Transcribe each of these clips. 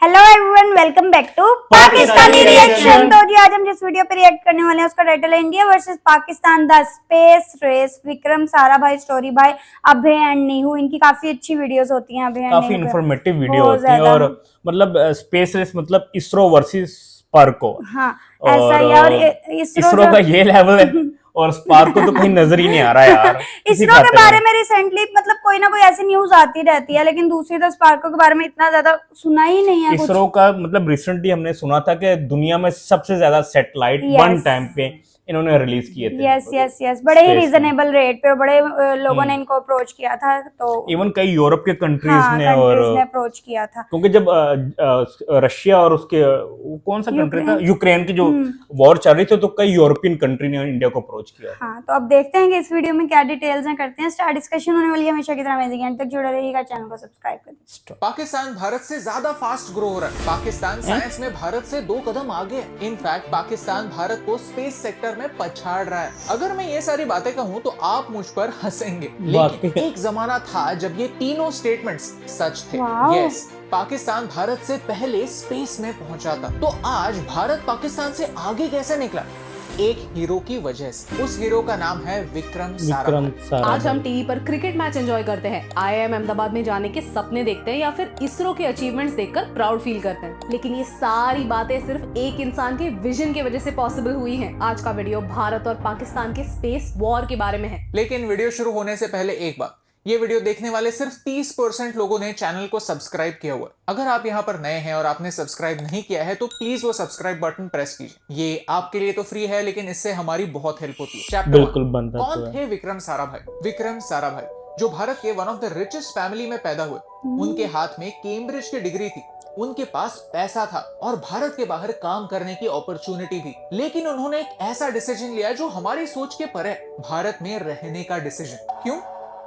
Hello everyone, welcome back to Pakistani reaction. तो जी आज हम जिस वीडियो पे रिएक्ट करने वाले हैं उसका टाइटल है India versus Pakistan the space race. Vikram Sarabhai story by Abhay and Niyu. इनकी काफी अच्छी वीडियोस होती हैं अभय एंड काफी इन्फॉर्मेटिव वीडियो होती है और मतलब स्पेस रेस मतलब इसरो वर्सेस स्पार्को। हाँ ऐसा ही है। और इसरो का ये लेवल है और स्पार्को तो कहीं नजर ही नहीं आ रहा यार। इसरो के बारे में रिसेंटली मतलब कोई ना कोई ऐसी न्यूज आती रहती है, लेकिन दूसरी तो स्पार्को के बारे में इतना ज्यादा सुना ही नहीं है। इसरो का मतलब रिसेंटली हमने सुना था कि दुनिया में सबसे ज्यादा सैटेलाइट वन टाइम पे इन्होंने रिलीज किए थे। यस बड़े ही रीजनेबल रेट पे बड़े लोगों ने इनको अप्रोच किया था। तो इवन कई यूरोप के कंट्रीज ने और अप्रोच किया था, क्योंकि जब रशिया और उसके कौन सा कंट्री था, यूक्रेन की जो वॉर चल रही थी, तो कई यूरोपियन कंट्री ने इंडिया को अप्रोच किया। हाँ, तो अब देखते हैं कि इस वीडियो में क्या डिटेल्स हैं। करते हैं स्टार्ट। डिस्कशन होने वाली है हमेशा की तरह। अमेजिंग एंड तक जुड़े रहिएगा, चैनल को सब्सक्राइब कर दीजिए। पाकिस्तान भारत से ज्यादा फास्ट ग्रो हो रहा है। पाकिस्तान साइंस में भारत से 2 कदम आगे है। इनफैक्ट पाकिस्तान भारत को स्पेस सेक्टर में पछाड़ रहा है। अगर मैं ये सारी बातें कहूँ तो आप मुझ पर हंसेंगे, लेकिन एक जमाना था जब ये तीनों स्टेटमेंट्स सच थे। यस, पाकिस्तान भारत से पहले स्पेस में पहुंचा था। तो आज भारत पाकिस्तान से आगे कैसे निकला? एक हीरो की वजह से। उस हीरो का नाम है विक्रम साराभाई। आज हम टीवी पर क्रिकेट मैच एंजॉय करते हैं, IIM अहमदाबाद में जाने के सपने देखते हैं या फिर इसरो के अचीवमेंट्स देखकर प्राउड फील करते हैं। लेकिन ये सारी बातें सिर्फ एक इंसान के विजन की वजह से पॉसिबल हुई हैं। आज का वीडियो भारत और पाकिस्तान के स्पेस वॉर के बारे में है। लेकिन वीडियो शुरू होने से पहले एक बात, ये वीडियो देखने वाले सिर्फ 30% लोगों ने चैनल को सब्सक्राइब किया हुआ है। अगर आप यहाँ पर नए हैं और आपने सब्सक्राइब नहीं किया है तो प्लीज वो सब्सक्राइब बटन प्रेस कीजिए। ये आपके लिए तो फ्री है, लेकिन इससे हमारी बहुत हेल्प होती है। चैप्टर 1, कौन थे विक्रम साराभाई? विक्रम साराभाई जो भारत के one of the richest family में पैदा हुए। उनके हाथ में कैम्ब्रिज की डिग्री थी, उनके पास पैसा था और भारत के बाहर काम करने की अपॉर्चुनिटी थी। लेकिन उन्होंने एक ऐसा डिसीजन लिया जो हमारी सोच के परे, भारत में रहने का डिसीजन। क्यों?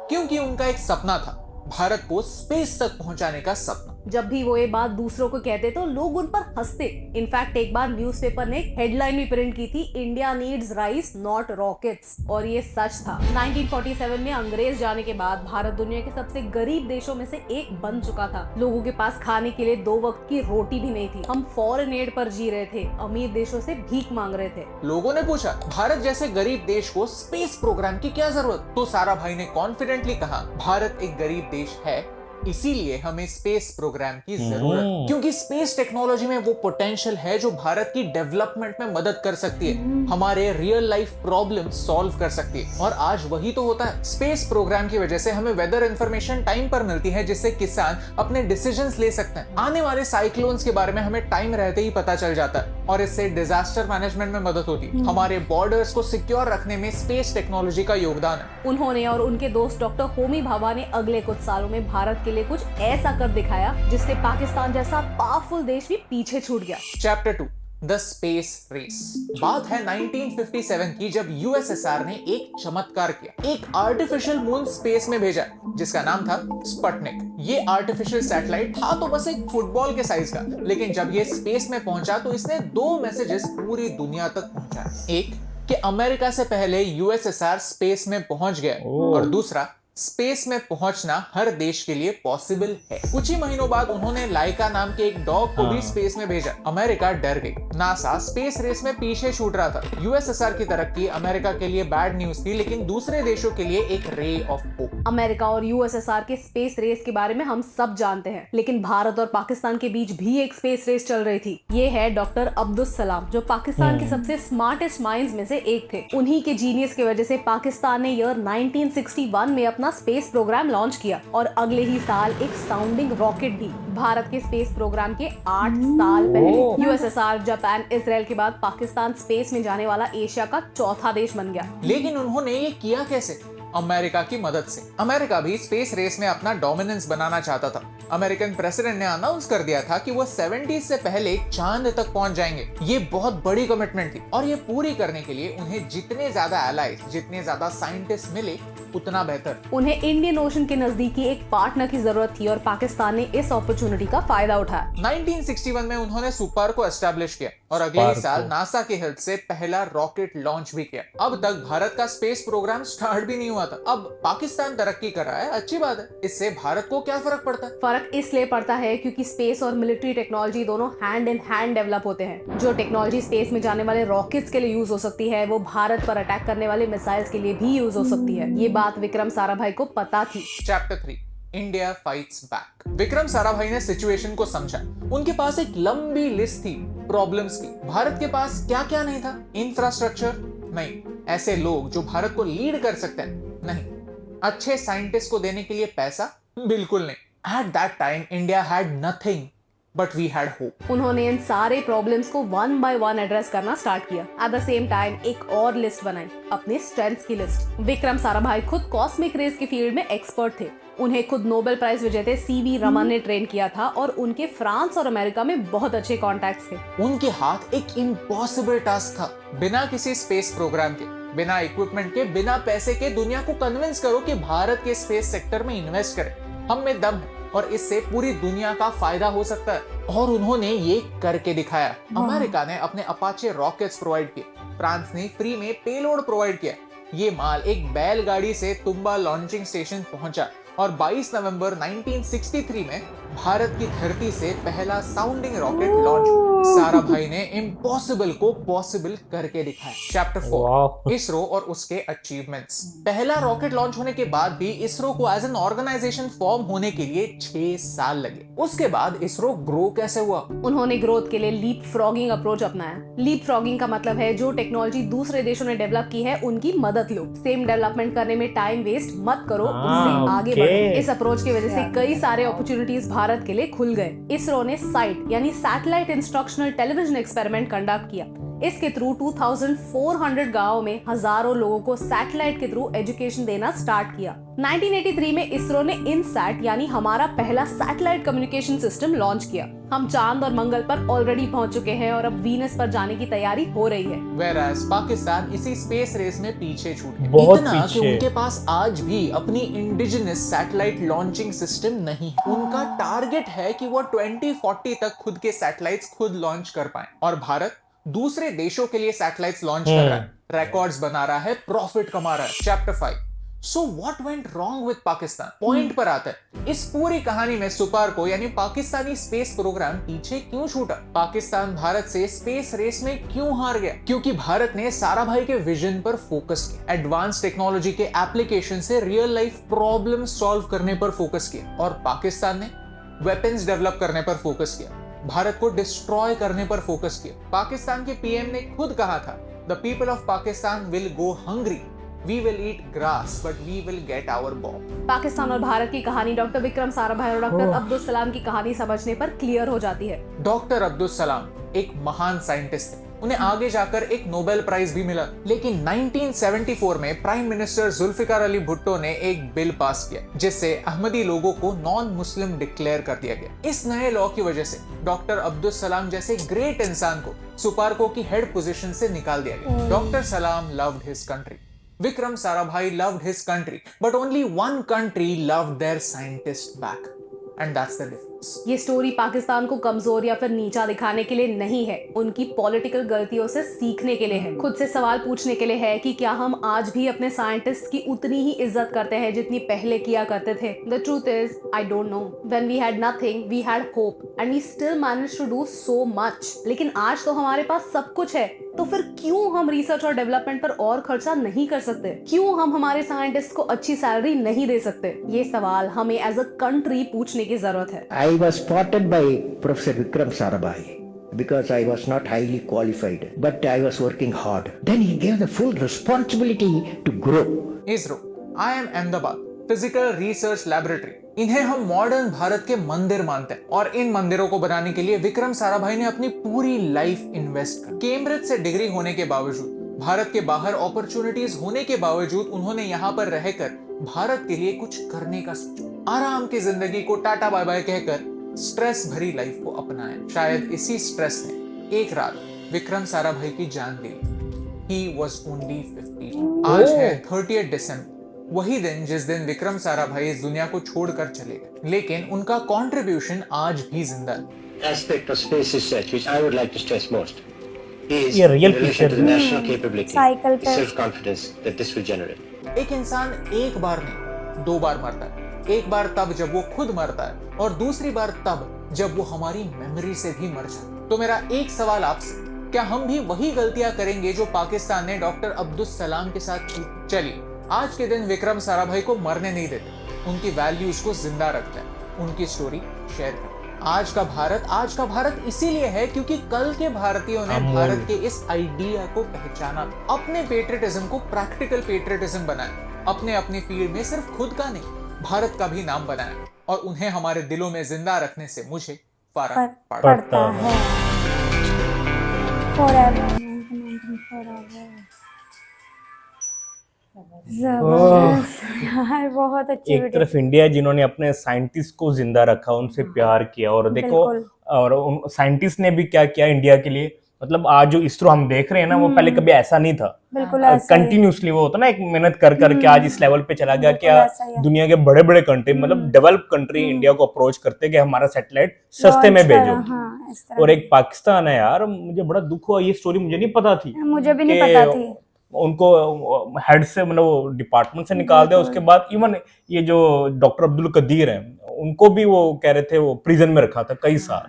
क्योंकि उनका एक सपना था, भारत को स्पेस तक पहुंचाने का सपना। जब भी वो ये बात दूसरों को कहते तो लोग उन पर हंसते। इनफैक्ट एक बार न्यूज़पेपर ने एक हेडलाइन भी प्रिंट की थी, India needs rice not rockets, और ये सच था। 1947 में अंग्रेज जाने के बाद भारत दुनिया के सबसे गरीब देशों में से एक बन चुका था। लोगों के पास खाने के लिए 2 वक्त की रोटी भी नहीं थी। हम फॉरेन एड पर जी रहे थे, अमीर देशों से भीख मांग रहे थे। लोगों ने पूछा, भारत जैसे गरीब देश को स्पेस प्रोग्राम की क्या जरूरत? तो साराभाई ने कॉन्फिडेंटली कहा, भारत एक गरीब देश है, इसीलिए हमें स्पेस प्रोग्राम की जरूरत, क्योंकि स्पेस टेक्नोलॉजी में वो पोटेंशियल है जो भारत की डेवलपमेंट में मदद कर सकती है, हमारे रियल लाइफ प्रॉब्लम सॉल्व कर सकती है। और आज वही तो होता है। स्पेस प्रोग्राम की वजह से हमें वेदर इंफॉर्मेशन टाइम पर मिलती है, जिससे किसान अपने डिसीजंस ले सकते हैं। आने वाले साइक्लोन्स के बारे में हमें टाइम रहते ही पता चल जाता है और इससे डिजास्टर मैनेजमेंट में मदद होती है। हमारे बॉर्डर्स को सिक्योर रखने में स्पेस टेक्नोलॉजी का योगदान है। उन्होंने और उनके दोस्त डॉक्टर होमी भाभा ने अगले कुछ सालों में भारत के लिए कुछ ऐसा कर दिखाया जिससे पाकिस्तान जैसा पावरफुल देश भी पीछे छूट गया। Chapter 2, the space race. बात है 1957 की, जब यूएसएसआर ने एक चमत्कार किया। एक आर्टिफिशियल मून स्पेस में भेजा जिसका नाम था स्पुतनिक। ये आर्टिफिशियल सैटेलाइट था तो बस एक फुटबॉल के साइज का, लेकिन जब ये स्पेस में पहुंचा तो इसने 2 मैसेजेस पूरी दुनिया तक पहुंचाए। एक कि अमेरिका से पहले यूएसएसआर स्पेस में पहुंच गया, और दूसरा, स्पेस में पहुंचना हर देश के लिए पॉसिबल है। कुछ ही महीनों बाद उन्होंने लाइका नाम के एक डॉग को भी स्पेस में भेजा। अमेरिका डर गई। नासा स्पेस रेस में पीछे छूट रहा था। यूएसएसआर की तरक्की अमेरिका के लिए बैड न्यूज थी, लेकिन दूसरे देशों के लिए एक रे ऑफ होप। अमेरिका और यूएसएसआर के स्पेस रेस के बारे में हम सब जानते हैं, लेकिन भारत और पाकिस्तान के बीच भी एक स्पेस रेस चल रही थी। ये है डॉक्टर अब्दुल सलाम, जो पाकिस्तान के सबसे स्मार्टेस्ट माइंड्स में से एक थे। उन्हीं के जीनियस की वजह से पाकिस्तान ने ईयर 1961 में अपना स्पेस प्रोग्राम लॉन्च किया और अगले ही साल एक साउंडिंग रॉकेट भी। भारत के स्पेस प्रोग्राम के 8 साल पहले यूएसएसआर, जापान, इजराइल के बाद पाकिस्तान स्पेस में जाने वाला एशिया का 4था देश बन गया। लेकिन उन्होंने ये किया कैसे? अमेरिका की मदद से। अमेरिका भी स्पेस रेस में अपना डोमिनेंस बनाना चाहता था। अमेरिकन प्रेसिडेंट ने अनाउंस कर दिया था कि वो 70s से पहले चांद तक पहुंच जाएंगे। ये बहुत बड़ी कमिटमेंट थी और ये पूरी करने के लिए उन्हें जितने ज्यादा एलाइज, जितने ज्यादा साइंटिस्ट मिले उतना बेहतर। उन्हें इंडियन ओशन के नजदीकी एक पार्टनर की जरूरत थी और पाकिस्तान ने इस अपॉर्चुनिटी का फायदा उठाया। 1961 में उन्होंने सुपार्को एस्टैब्लिश किया और अगले ही साल नासा की हेल्प से पहला रॉकेट लॉन्च भी किया। अब तक भारत का स्पेस प्रोग्राम स्टार्ट भी नहीं हुआ था। अब पाकिस्तान तरक्की कर रहा है, अच्छी बात है। इससे भारत को क्या फर्क पड़ता है? फर्क फर्क इसलिए पड़ता है क्योंकि स्पेस और मिलिट्री टेक्नोलॉजी दोनों हैंड इन हैंड डेवलप होते हैं। जो टेक्नोलॉजी स्पेस में जाने वाले रॉकेट्स के लिए यूज हो सकती है वो भारत पर अटैक करने वाले मिसाइल्स के लिए भी यूज हो सकती है। ये बात विक्रम साराभाई को पता थी। Chapter 3 India fights back. Vikram Sarabhai ने सिचुएशन को समझा। उनके पास एक लंबी लिस्ट थी प्रॉब्लम्स की। भारत के पास क्या क्या नहीं था? इंफ्रास्ट्रक्चर नहीं, ऐसे लोग जो भारत को लीड कर सकते हैं नहीं, अच्छे साइंटिस्ट को देने के लिए पैसा बिल्कुल नहीं। At that time India had nothing but we had hope. उन्होंने इन सारे प्रॉब्लम्स को वन बाय वन एड्रेस करना स्टार्ट किया। एट द सेम टाइम एक और लिस्ट बनाई, अपनी स्ट्रेंथ्स की लिस्ट। विक्रम साराभाई खुद कॉस्मिक रेस की फील्ड में एक्सपर्ट थे। उन्हें खुद नोबेल प्राइज विजेता सीवी रमन ने ट्रेन किया था और उनके फ्रांस और अमेरिका में बहुत अच्छे कॉन्टैक्ट्स थे। उनके हाथ एक इम्पॉसिबल टास्क था। बिना किसी स्पेस प्रोग्राम के, बिना इक्विपमेंट के, बिना पैसे के दुनिया को कन्विंस करो कि भारत के स्पेस सेक्टर में इन्वेस्ट करे। हम में दम है और इससे पूरी दुनिया का फायदा हो सकता है। और उन्होंने ये करके दिखाया। अमेरिका ने अपने अपाचे रॉकेट्स प्रोवाइड किए, फ्रांस ने फ्री में पेलोड प्रोवाइड किया। ये माल एक बैलगाड़ी से तुम्बा लॉन्चिंग स्टेशन पहुंचा और 22 नवंबर 1963 में भारत की धरती से पहला साउंडिंग रॉकेट लॉन्च हुआ। साराभाई ने इम्पॉसिबल को पॉसिबल करके दिखाया। चैप्टर 4 इसरो और उसके अचीवमेंट्स। पहला रॉकेट लॉन्च होने के बाद भी इसरो को एज एन ऑर्गेनाइजेशन फॉर्म होने के लिए 6 साल लगे। उसके बाद इसरो ग्रो कैसे हुआ? उन्होंने ग्रोथ के लिए लीप फ्रॉगिंग अप्रोच अपनाया। लीप फ्रॉगिंग का मतलब है जो टेक्नोलॉजी दूसरे देशों ने डेवलप की है उनकी मदद लो। सेम डेवलपमेंट करने में टाइम वेस्ट मत करो, उससे आगे बढ़ो। इस अप्रोच की वजह से कई सारे अपॉर्चुनिटीज भारत के लिए खुल गए। इसरो ने साइट यानी satellite instructional television experiment conduct किया। इसके थ्रू 2400 गांवों में हजारों लोगों को सैटेलाइट के थ्रू एजुकेशन देना स्टार्ट किया। 1983 में इसरो ने इनसैट यानी हमारा पहला सैटेलाइट कम्युनिकेशन सिस्टम लॉन्च किया। हम चांद और मंगल पर ऑलरेडी पहुंच चुके हैं और अब वीनस पर जाने की तैयारी हो रही है। Whereas पाकिस्तान इसी स्पेस रेस में पीछे छूट गया। इतना कि उनके पास आज भी अपनी इंडिजिनस सैटेलाइट लॉन्चिंग सिस्टम नहीं है। उनका टारगेट है कि वो 2040 तक खुद के सैटेलाइट्स खुद लॉन्च कर पाए और भारत दूसरे देशों के लिए सैटेलाइट्स लॉन्च कर रहा है, रिकॉर्ड्स बना रहा है, प्रॉफिट कमा रहा है। Chapter 5 so what went wrong with Pakistan. Point पर आता है। इस पूरी कहानी में सुपारको यानी पाकिस्तानी स्पेस प्रोग्राम पीछे क्यों छूटा? पाकिस्तान भारत से स्पेस रेस में क्यों हार गया? क्योंकि भारत ने साराभाई के विजन पर फोकस किया, एडवांस टेक्नोलॉजी के एप्लीकेशन से रियल लाइफ प्रॉब्लम सॉल्व करने पर फोकस किया, और पाकिस्तान ने वेपन्स डेवलप करने पर फोकस किया, भारत को डिस्ट्रॉय करने पर फोकस किया। पाकिस्तान के पीएम ने खुद कहा था, the people of Pakistan will go hungry, we will eat grass but we will get our bomb। Pakistan और भारत की कहानी डॉक्टर विक्रम साराभाई और डॉक्टर अब्दुल सलाम की कहानी समझने पर क्लियर हो जाती है। डॉक्टर अब्दुल सलाम एक महान साइंटिस्ट थे। उन्हें आगे जाकर एक नोबेल प्राइज भी मिला। लेकिन 1974 में प्राइम मिनिस्टर जुल्फिकार अली भुट्टो ने एक बिल पास किया जिससे अहमदी लोगों को नॉन मुस्लिम डिक्लेयर कर दिया गया। इस नए लॉ की वजह से डॉक्टर अब्दुल सलाम जैसे ग्रेट इंसान को सुपारको की हेड पोजीशन से निकाल दिया गया। डॉक्टर सलाम loved his country. Vikram Sarabhai loved his country, but only one country loved their scientist back, and that's the difference. ये स्टोरी पाकिस्तान को कमजोर या फिर नीचा दिखाने के लिए नहीं है, उनकी पॉलिटिकल गलतियों से सीखने के लिए है। खुद से सवाल पूछने के लिए है कि क्या हम आज भी अपने साइंटिस्ट की उतनी ही इज्जत करते हैं जितनी पहले किया करते थे। The truth is, I don't know. When we had nothing, we had hope, and we still managed to do so much. लेकिन आज तो हमारे पास सब कुछ है, तो फिर क्यों हम रिसर्च और डेवलपमेंट पर और खर्चा नहीं कर सकते? क्यों हम हमारे साइंटिस्ट को अच्छी सैलरी नहीं दे सकते? ये सवाल हमें एज अ कंट्री पूछने की जरूरत है। I was spotted by Professor Vikram Sarabhai because I was not highly qualified, but I was working hard. Then he gave the full responsibility to grow. ISRO, IIM Ahmedabad, physical research laboratory, इन्हें हम modern Bharat के मंदिर मानते हैं। और इन मंदिरों को बनाने के लिए विक्रम साराभाई ने अपनी पूरी लाइफ इन्वेस्ट कर। कैम्ब्रिज से डिग्री होने के बावजूद, भारत के बाहर अपॉर्चुनिटीज होने के बावजूद उन्होंने यहाँ पर रहकर भारत के लिए कुछ करने का सोचा। आराम की जिंदगी को टाटा बाय बाय कहकर स्ट्रेस भरी लाइफ को अपनाया। शायद इसी स्ट्रेस ने एक रात विक्रम साराभाई की जान ली। He was only 50। आज है 30 दिसंबर, वही दिन जिस दिन विक्रम साराभाई इस दुनिया को छोड़कर चले गए, लेकिन उनका कंट्रीब्यूशन आज भी जिंदा है। Aspect of space research which I would like to stress most is ये real in relation to the national capability, cycle पे self-confidence that this will generate। एक इंसान एक बार नहीं 2 बार मरता है, एक बार तब जब वो खुद मरता है और दूसरी बार तब जब वो हमारी मेमोरी से भी मर जाए। तो मेरा एक सवाल आपसे, क्या हम भी वही गलतियां करेंगे जो पाकिस्तान ने डॉक्टर अब्दुल सलाम के साथ की? चलिए आज के दिन विक्रम साराभाई को मरने नहीं देते, उनकी वैल्यूज को जिंदा रखते हैं, उनकी स्टोरी शेयर करते हैं। आज का भारत इसीलिए है क्योंकि कल के भारतीयों ने भारत के इस आइडिया को पहचाना, अपने पेट्रियटिज्म को प्रैक्टिकल पेट्रियटिज्म बनाया, अपने अपनी फील्ड में सिर्फ खुद का नहीं भारत का भी नाम बनाया, और उन्हें हमारे दिलों में जिंदा रखने से मुझे फर्क पड़ता है। यार बहुत अच्छी एक तरफ इंडिया जिन्होंने अपने साइंटिस्ट को जिंदा रखा, उनसे प्यार किया, और देखो और उन साइंटिस्ट ने भी क्या किया इंडिया के लिए। मतलब आज जो इसरो हम देख रहे हैं ना, वो पहले कभी ऐसा नहीं था। बिल्कुल कंटिन्यूसली वो होता ना, एक मेहनत कर करके आज इस लेवल पे चला गया। क्या दुनिया के बड़े बड़े कंट्री, मतलब डेवलप कंट्री इंडिया को अप्रोच करते कि हमारा सैटेलाइट सस्ते में भेजो। और एक पाकिस्तान है यार, मुझे बड़ा दुख हुआ, ये स्टोरी मुझे नहीं पता थी। मुझे भी नहीं पता थी। उनको हेड से मतलब डिपार्टमेंट से निकाल दिया। उसके बाद इवन ये जो डॉक्टर अब्दुल कदीर हैं, उनको भी वो कह रहे थे वो प्रिजन में रखा था कई साल।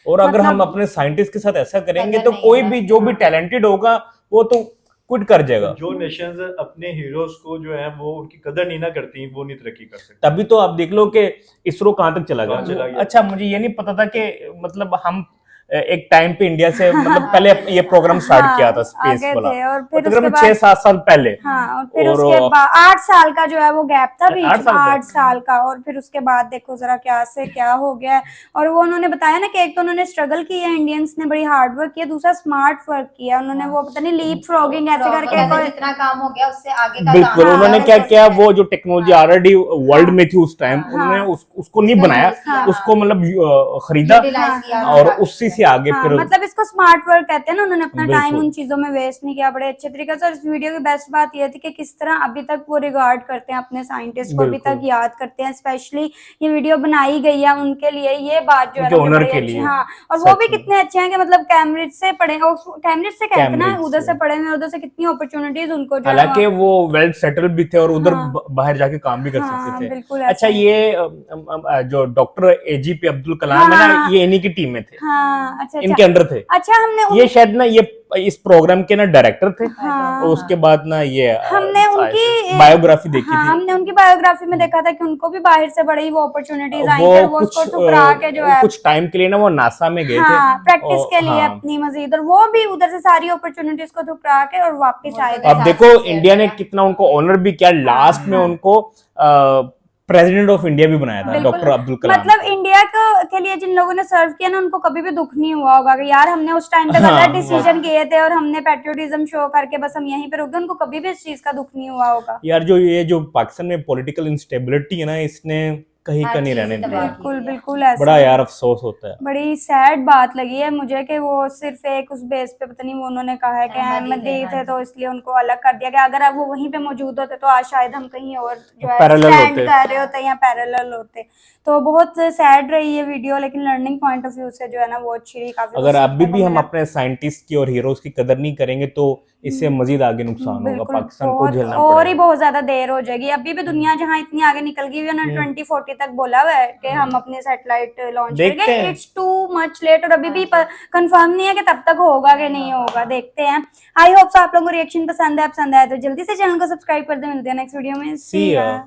और अगर हम अपने साइंटिस्ट के साथ ऐसा करेंगे तो कोई भी जो भी टैलेंटेड होगा वो तो क्विट कर जाएगा। जो नेशंस अपने हीरोज को जो है वो उनकी कदर नहीं ना करती, वो नहीं तरक्की कर सकती। तभी तो आप देख लो कि इसरो कहां तक चला गया। अच्छा, मुझे ये नहीं पता था कि मतलब हम एक टाइम पे इंडिया से मतलब पहले ये प्रोग्राम स्टार्ट किया था स्पेस वाला, और फिर तकरीबन 6-7 साल पहले। और फिर उसके बाद 8 साल का जो है वो गैप था बीच में, 8 साल का। और फिर उसके बाद देखो जरा क्या से क्या हो गया। और वो उन्होंने बताया ना कि एक तो उन्होंने स्ट्रगल किया, इंडियंस ने बड़ी हार्ड वर्क किया, दूसरा स्मार्ट वर्क किया उन्होंने। वो पता नहीं लीप फ्रॉगिंग ऐसे करके जितना काम हो गया उससे आगे का बिल्कुल। उन्होंने क्या किया, वो जो टेक्नोलॉजी ऑलरेडी वर्ल्ड में थी उस टाइम, उन्होंने उसको नहीं बनाया, उसको मतलब खरीदा और उसी से आगे फिर मतलब इसको स्मार्ट वर्क कहते हैं ना। उन्होंने अपना टाइम उन चीजों में वेस्ट नहीं किया, बड़े अच्छे तरीके से। और इस वीडियो की बेस्ट बात यह थी कि किस तरह अभी तक वो रिगार्ड करते हैं अपने साइंटिस्ट को, अभी तक याद करते हैं। स्पेशली ये वीडियो बनाई गई है उनके लिए, ये बात जो है ऑनर के लिए। हाँ, और वो भी कितने अच्छे हैं कि मतलब कैम्ब्रिज से पढ़े, कैम्ब्रिज से कहते हैं ना, उधर से पढ़े हुए, उधर से कितनी अपॉर्चुनिटीज उनको। हालांकि वो वेल सेटल भी थे और उधर बाहर जाके काम भी कर सकते थे। अच्छा, ये जो डॉक्टर एजीपी अब्दुल कलाम है ना, ये इन्हीं की टीम में थे। अच्छा, इनके अंडर थे। अच्छा, हमने ये शायद ना ये इस प्रोग्राम के ना डायरेक्टर थे। और उसके बाद ना ये हमने उनकी बायोग्राफी देखी थी। हमने उनकी बायोग्राफी में देखा था कि उनको भी बाहर से बड़ी वो अपॉर्चुनिटीज आई थी। वो उसको ठुकरा के जो है कुछ टाइम के लिए ना वो नासा में गए थे प्रैक्टिस के लिए अपनी मजीद, और वो भी उधर से सारी अपॉर्चुनिटीज को ठुकरा के और वापस आए थे। अब देखो इंडिया ने कितना उनको ऑनर भी किया। लास्ट में उनको प्रेसिडेंट ऑफ इंडिया भी बनाया था डॉक्टर अब्दुल कलाम। मतलब इंडिया के लिए जिन लोगों ने सर्व किया ना, उनको कभी भी दुख नहीं हुआ होगा कि यार हमने उस टाइम पे गलत डिसीजन किए थे और हमने पेट्रियोटिज्म शो करके बस हम यहीं पे रुक गए। उनको कभी भी इस चीज का दुख नहीं हुआ होगा। यार जो पाकिस्तान में पॉलिटिकल इंस्टेबिलिटी है ना, इसने कहीं का नहीं रहने दिया। बिल्कुल बिल्कुल ऐसा बड़ा यार अफसोस होता है। बड़ी सैड बात लगी है मुझे कि वो सिर्फ एक उस बेस पे, पता नहीं वो उन्होंने कहा है कि अहमदी थे तो इसलिए उनको अलग कर दिया गया। अगर अब वो वहीं पे मौजूद होते तो आज शायद हम कहीं और जो है स्टैंड कर रहे होते या पैरेलल होते। तो बहुत सैड रही ये वीडियो, लेकिन लर्निंग पॉइंट ऑफ व्यू से जो है ना वो अच्छी रही काफी। अगर अभी भी हम अपने साइंटिस्ट की और हीरोज की कदर नहीं करेंगे तो इससे मजीद आगे नुकसान होगा, पाकिस्तान को झेलना पड़ेगा। और ही बहुत ज्यादा देर हो जाएगी। अभी भी दुनिया जहां इतनी आगे निकल गई है ना, 2040 तक बोला हुआ है कि हम अपने सैटेलाइट लॉन्च करेंगे। इट्स टू मच लेट, और अभी भी कंफर्म नहीं है कि तब तक होगा कि नहीं होगा, देखते हैं। आई होप आप लोगों को रिएक्शन पसंद है तो जल्दी से चैनल को सब्सक्राइब कर दे। मिलते हैं नेक्स्ट वीडियो में। सी या।